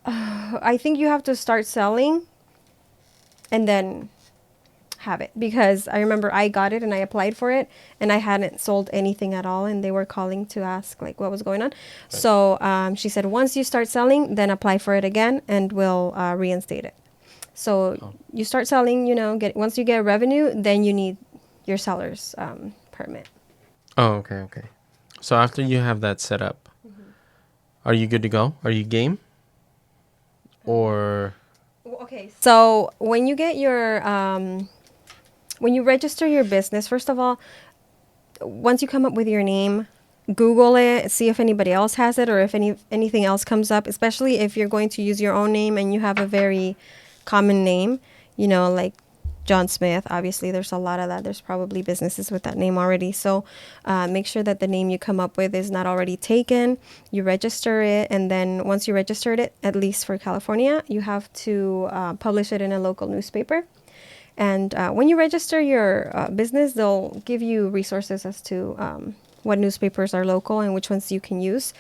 I think you have to start selling and then have it, because I remember I got it and I applied for it and I hadn't sold anything at all, and they were calling to ask what was going on. Right. So she said, once you start selling, then apply for it again and we'll reinstate it. So you start selling, once you get revenue, then you need your seller's permit. Oh, okay. So after you have that set up, mm-hmm. Are you good to go? Are you game? Or okay, so when you get your when you register your business, first of all, once you come up with your name, Google it, see if anybody else has it or if anything else comes up, especially if you're going to use your own name and you have a very common name, like John Smith. Obviously, there's a lot of that. There's probably businesses with that name already. So make sure that the name you come up with is not already taken. You register it. And then once you registered it, at least for California, you have to publish it in a local newspaper. And when you register your business, they'll give you resources as to what newspapers are local and which ones you can use.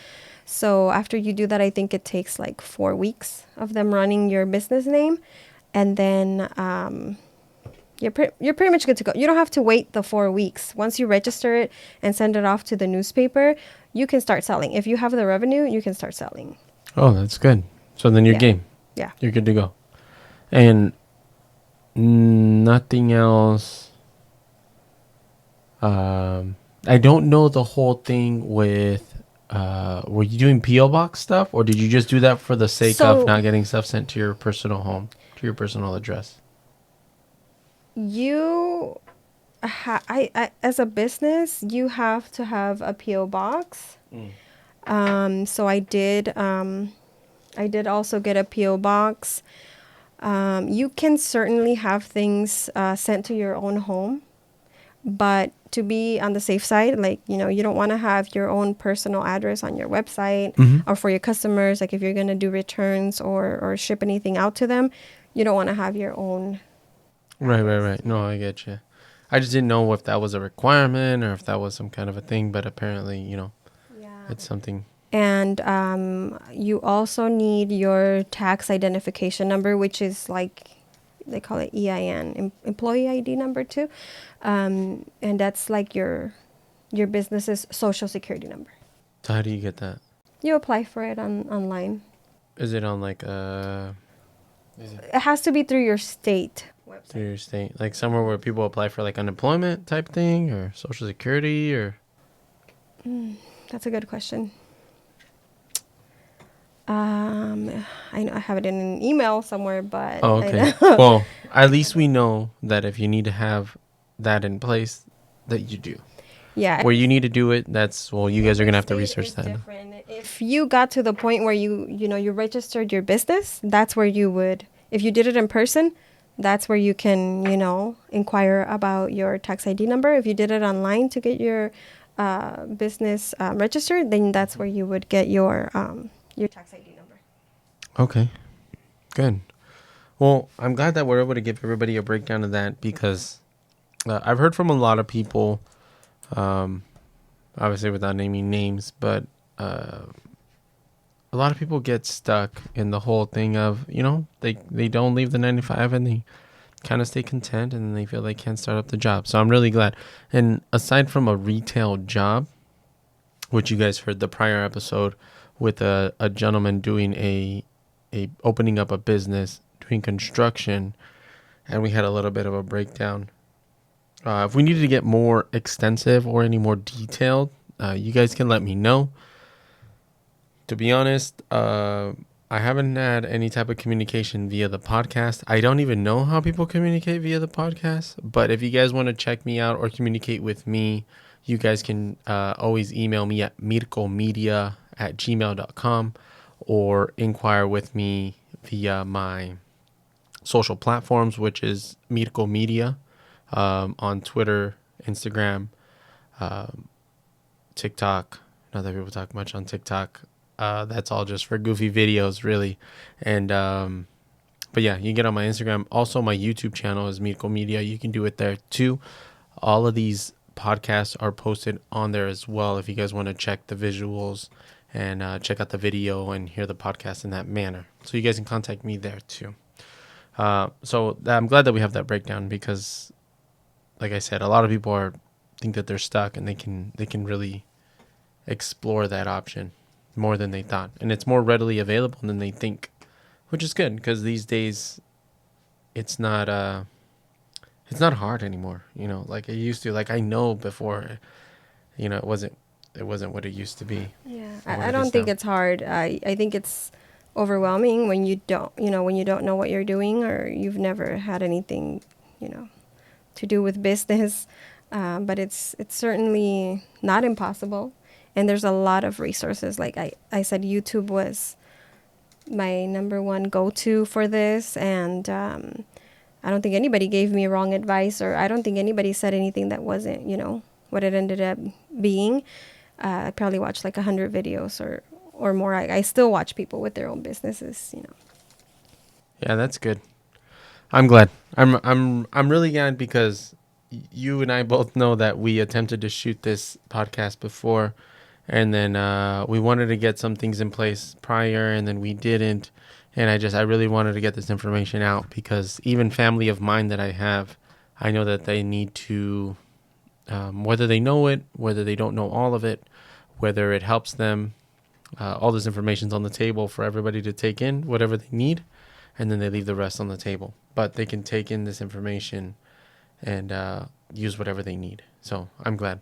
So after you do that, I think it takes like 4 weeks of them running your business name. And then you're pretty much good to go. You don't have to wait the 4 weeks. Once you register it and send it off to the newspaper, you can start selling. If you have the revenue, you can start selling. Oh, that's good. So then you're game. Yeah. You're good to go. And nothing else. I don't know the whole thing with. Were you doing P.O. Box stuff, or did you just do that for the sake of not getting stuff sent to your personal home, to your personal address? You, as a business, you have to have a P.O. box. So I did also get a P.O. box. You can certainly have things sent to your own home, but to be on the safe side, like, you don't want to have your own personal address on your website or for your customers. Like if you're going to do returns or ship anything out to them, you don't want to have your own. Right. No, I get you. I just didn't know if that was a requirement or if that was some kind of a thing, but apparently, it's something. And you also need your tax identification number, which is like, they call it EIN, employee ID number too. And that's like your business's social security number. So how do you get that? You apply for it online. Is it on like It has to be through your state website. Through your state, like somewhere where people apply for like unemployment type thing or social security or? That's a good question. I know I have it in an email somewhere, but oh, okay. Well, at least we know that if you need to have that in place, that you do. Yeah. Where you need to do it, you guys are gonna have to research that. Different. If you got to the point where you registered your business, that's where you would. If you did it in person, that's where you can inquire about your tax ID number. If you did it online to get your business registered, then that's where you would get your tax ID number. Okay, good. Well, I'm glad that we're able to give everybody a breakdown of that because I've heard from a lot of people, obviously without naming names, but a lot of people get stuck in the whole thing of, they don't leave the 9 to 5 and they kind of stay content and then they feel they can't start up the job. So I'm really glad. And aside from a retail job, which you guys heard the prior episode with a gentleman doing a opening up a business, doing construction, and we had a little bit of a breakdown. If we needed to get more extensive or any more detailed, you guys can let me know. To be honest, I haven't had any type of communication via the podcast. I don't even know how people communicate via the podcast. But if you guys want to check me out or communicate with me, you guys can always email me at mircomedia@gmail.com or inquire with me via my social platforms, which is Mircko Media on Twitter, Instagram, TikTok. Not that people talk much on TikTok. That's all just for goofy videos, really. And but yeah, you can get on my Instagram. Also, my YouTube channel is Mircko Media. You can do it there too. All of these podcasts are posted on there as well if you guys want to check the visuals and check out the video and hear the podcast in that manner. So you guys can contact me there too. So I'm glad that we have that breakdown because, like I said, a lot of people think that they're stuck and they can really explore that option more than they thought, and it's more readily available than they think, which is good because these days it's not hard anymore, like it used to. Like I know before, it wasn't what it used to be. Yeah, I don't think it's hard. I think it's overwhelming when you don't know what you're doing or you've never had anything to do with business, but it's certainly not impossible. And there's a lot of resources. Like I said, YouTube was my number one go-to for this, and I don't think anybody gave me wrong advice, or I don't think anybody said anything that wasn't, what it ended up being. I probably watched like 100 videos or more. I still watch people with their own businesses. Yeah, that's good. I'm glad. I'm really glad because you and I both know that we attempted to shoot this podcast before, and then we wanted to get some things in place prior, and then we didn't. And I really wanted to get this information out because even family of mine that I have, I know that they need to, whether they know it, whether they don't know all of it, whether it helps them, all this information's on the table for everybody to take in, whatever they need, and then they leave the rest on the table. But they can take in this information and use whatever they need. So I'm glad.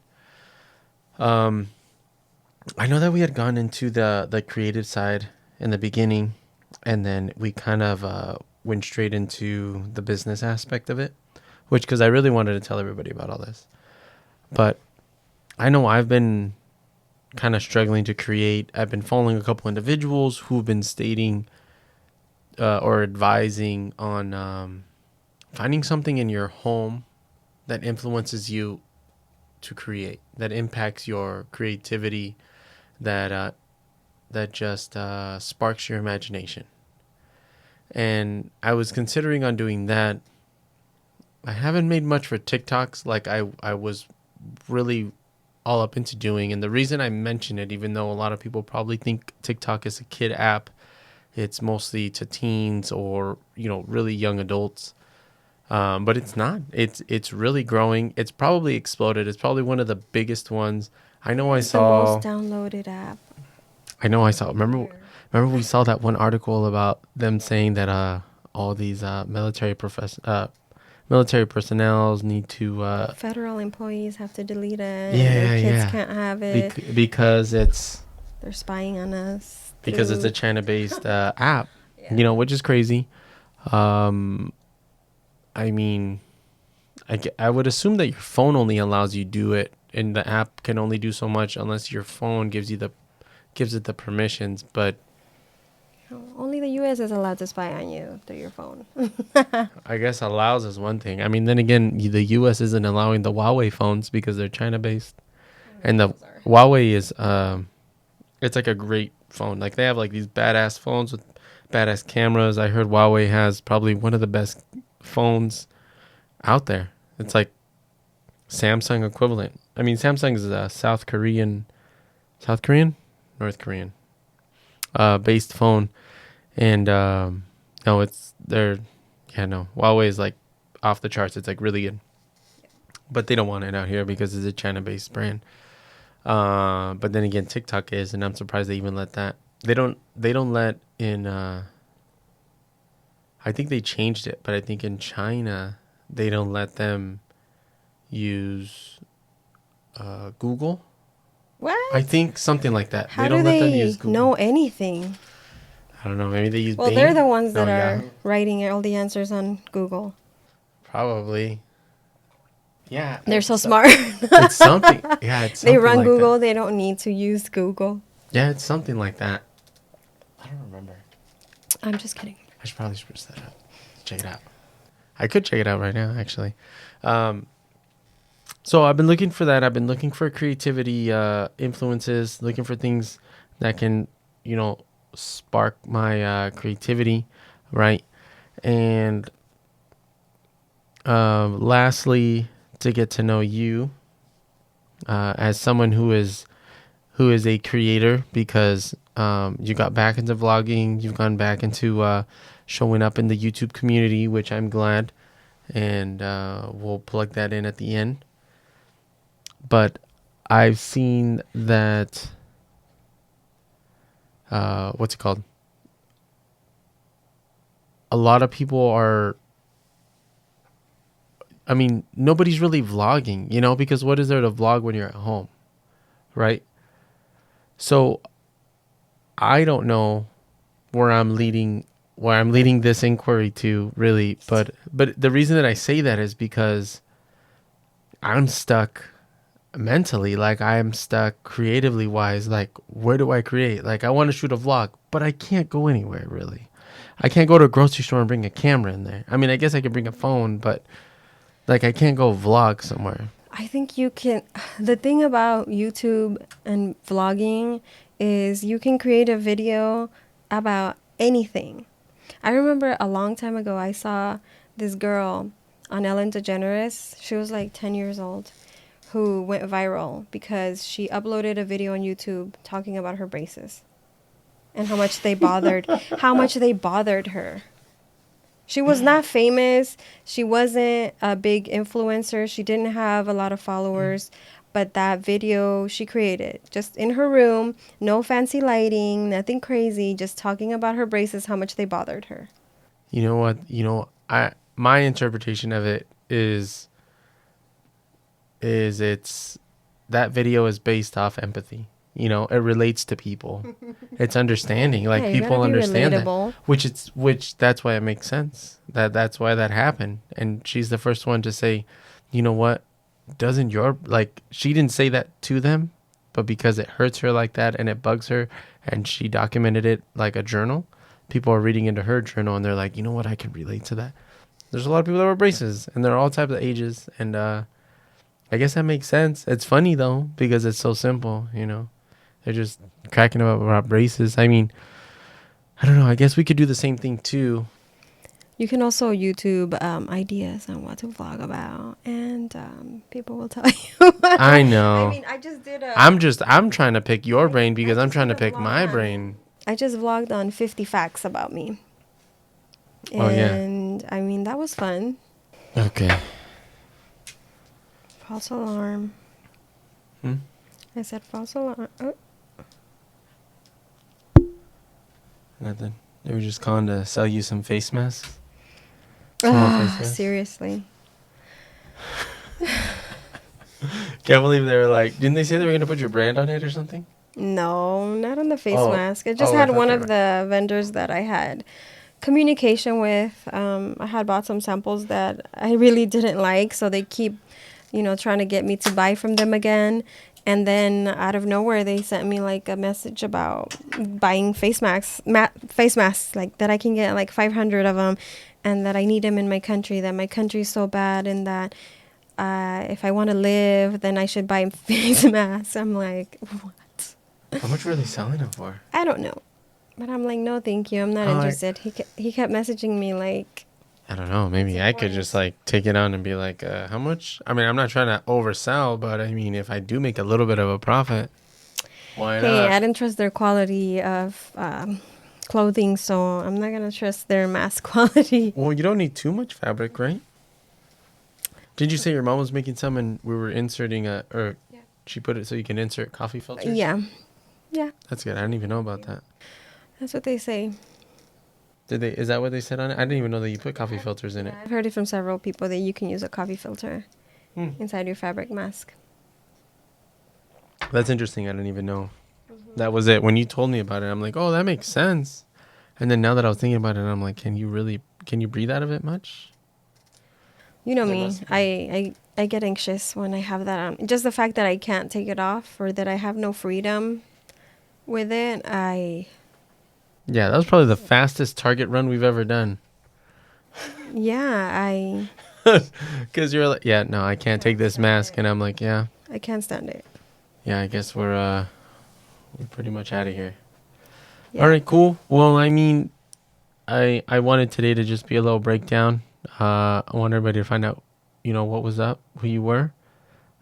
I know that we had gone into the creative side in the beginning, and then we kind of went straight into the business aspect of it, which because I really wanted to tell everybody about all this. But I know I've been kind of struggling to create. I've been following a couple individuals who've been stating or advising on finding something in your home that influences you to create, that impacts your creativity, that just sparks your imagination. And I was considering on doing that. I haven't made much for TikToks like I was really all up into doing. And the reason I mention it, even though a lot of people probably think TikTok is a kid app, it's mostly to teens or, really young adults. But it's not. It's really growing. It's probably exploded. It's probably one of the biggest ones. I know It's the most downloaded app. I know I saw. Remember we saw that one article about them saying that all these military personnel need to Federal employees have to delete it. Yeah, Their kids yeah. can't have it. Because They're spying on us. it's a China-based app, which is crazy. I mean, I would assume that your phone only allows you to do it, and the app can only do so much unless your phone gives it the permissions. But Only the U.S. is allowed to spy on you through your phone. I guess allows is one thing. I mean, then again, the U.S. isn't allowing the Huawei phones because they're China-based, and the Huawei is it's like a great phone. Like they have like these badass phones with badass cameras. I heard Huawei has probably one of the best phones out there. It's like Samsung equivalent. I mean, Samsung is a South Korean, North Korean, based phone, and no, Huawei is like off the charts. It's like really good, but they don't want it out here because it's a China-based brand. But then again, TikTok is, and I'm surprised they even let that. They don't let in. I think they changed it, but I think in China they don't let them use Google. What? I think something like that. How they don't do let them they use Google. know anything? I don't know. Maybe they use. Well, Bing? they're the ones that No, are yeah. writing all the answers on Google. Probably. Yeah. They're so smart. It's something. Yeah, it's something They run like Google. that. They don't need to use Google. Yeah, it's something like that. I don't remember. I'm just kidding. I should probably spruce that up. Check it out. I could check it out right now, actually. So I've been looking for that. I've been looking for creativity influences, looking for things that can, spark my creativity, right? And lastly, to get to know you as someone who is a creator, because you got back into vlogging, you've gone back into showing up in the YouTube community, which I'm glad, and we'll plug that in at the end. But I've seen that what's it called? A lot of people are, I mean, nobody's really vlogging, because what is there to vlog when you're at home, right? So I don't know where I'm leading this inquiry to, really, but the reason that I say that is because I'm stuck mentally. Like, I'm stuck creatively wise. Like, where do I create? Like, I want to shoot a vlog, but I can't go anywhere really. I can't go to a grocery store and bring a camera in there. I mean, I guess I could bring a phone, but like, I can't go vlog somewhere. I think you can. The thing about YouTube and vlogging is you can create a video about anything. I remember a long time ago, I saw this girl on Ellen DeGeneres. She was like 10 years old, who went viral because she uploaded a video on YouTube talking about her braces and how much they bothered her. She was not famous. She wasn't a big influencer. She didn't have a lot of followers. But that video she created just in her room, no fancy lighting, nothing crazy, just talking about her braces, how much they bothered her. You know what? My interpretation of it is it's that video is based off empathy. You know, it relates to people. It's understanding. Like, Yeah, you people gotta be understand relatable. that. Which that's why it makes sense. That's why that happened. And she's the first one to say, you know what? Doesn't your, like, she didn't say that to them, but because it hurts her like that and it bugs her, and she documented it like a journal, people are reading into her journal and they're like, you know what? I can relate to that. There's a lot of people that wear braces, and they're all types of ages, and I guess that makes sense. It's funny though, because it's so simple, you know. They're just cracking up about braces. I mean, I don't know. I guess we could do the same thing too. You can also YouTube ideas on what to vlog about, and people will tell you. I know. I mean, I just did a. I'm trying to pick your brain because I'm trying to pick my brain. I just vlogged on 50 facts about me. Oh, yeah. And I mean, that was fun. Okay. False alarm. I said false alarm. Oh. Nothing. They were just calling to sell you some face masks. Small face masks. Seriously. Can't believe they were like, didn't they say they were going to put your brand on it or something? No, not on the face Oh. mask. I just Oh, I had thought one they of were. the vendors that I had communication with. I had bought some samples that I really didn't like, so they keep, trying to get me to buy from them again. And then out of nowhere, they sent me like a message about buying face masks, like that I can get like 500 of them, and that I need them in my country. That my country is so bad, and that if I want to live, then I should buy face masks. I'm like, what? How much were they selling them for? I don't know, but I'm like, no, thank you. I'm not interested. He kept messaging me like, I don't know. Maybe I could just like take it on and be like, how much? I mean, I'm not trying to oversell, but I mean, if I do make a little bit of a profit, why hey, not? I didn't trust their quality of clothing, so I'm not gonna trust their mask quality. Well, you don't need too much fabric, right? Did you say your mom was making some and we were inserting or Yeah. she put it so you can insert coffee filters? Yeah, That's good. I didn't even know about that. that's what they say. Did they? Is that what they said on it? I didn't even know that you put coffee filters in it. I've heard it from several people that you can use a coffee filter inside your fabric mask. That's interesting. I didn't even know. That was it. When you told me about it, I'm like, oh, that makes sense. And then now that I was thinking about it, I'm like, can you breathe out of it much? You know There me. must be. I get anxious when I have that on. Just the fact that I can't take it off, or that I have no freedom with it, Yeah, that was probably the fastest Target run we've ever done. I Because you're like, yeah, no, I can't take this mask. And I'm like, yeah, can't stand it. yeah, I guess we're pretty much out of here. Yeah. All right, cool. Well, I mean, I wanted today to just be a little breakdown. I want everybody to find out, what was up, who you were.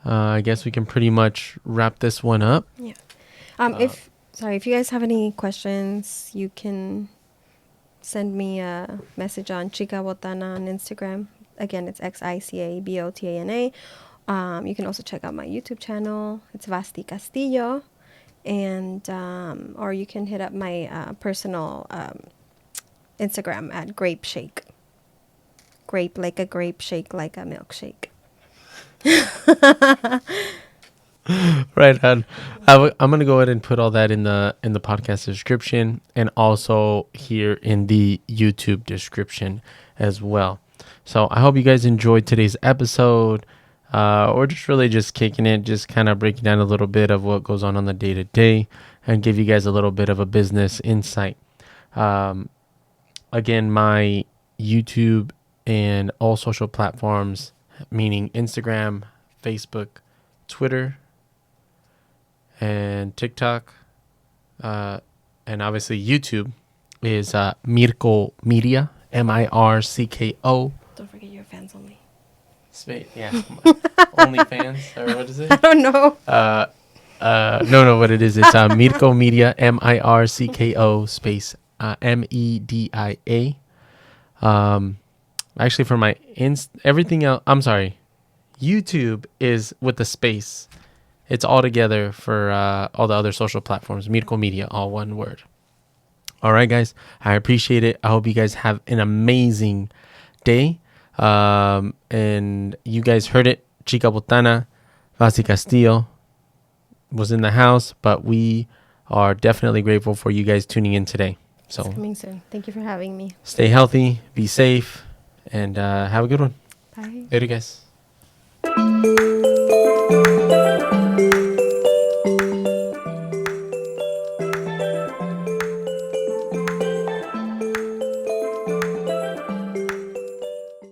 I guess we can pretty much wrap this one up. Yeah. If you guys have any questions, you can send me a message on Xica Botana on Instagram. Again, it's XICABOTANA. You can also check out my YouTube channel. It's Vasty Castillo. And or you can hit up my personal Instagram at Grape Shake. Grape like a grape, shake like a milkshake. Right on. I'm gonna go ahead and put all that in the podcast description, and also here in the YouTube description as well. So I hope you guys enjoyed today's episode. or just really just kicking it, just kind of breaking down a little bit of what goes on the day to day and give you guys a little bit of a business insight. Again, my YouTube and all social platforms, meaning Instagram, Facebook, Twitter, and TikTok, and obviously YouTube is Mircko Media, Mircko. Don't forget your fans only. Yeah, only fans, or what is it? I don't know. No, what it is, it's Mircko Media, Mircko space Media. Actually, for my everything else, I'm sorry, YouTube is with the space. It's all together for all the other social platforms. Mircko Media, all one word. All right, guys. I appreciate it. I hope you guys have an amazing day. And you guys heard it. Xica Botana, Vasty Castillo was in the house, but we are definitely grateful for you guys tuning in today. So It's coming soon. Thank you for having me. stay healthy, be safe, and have a good one. Bye. Later, guys.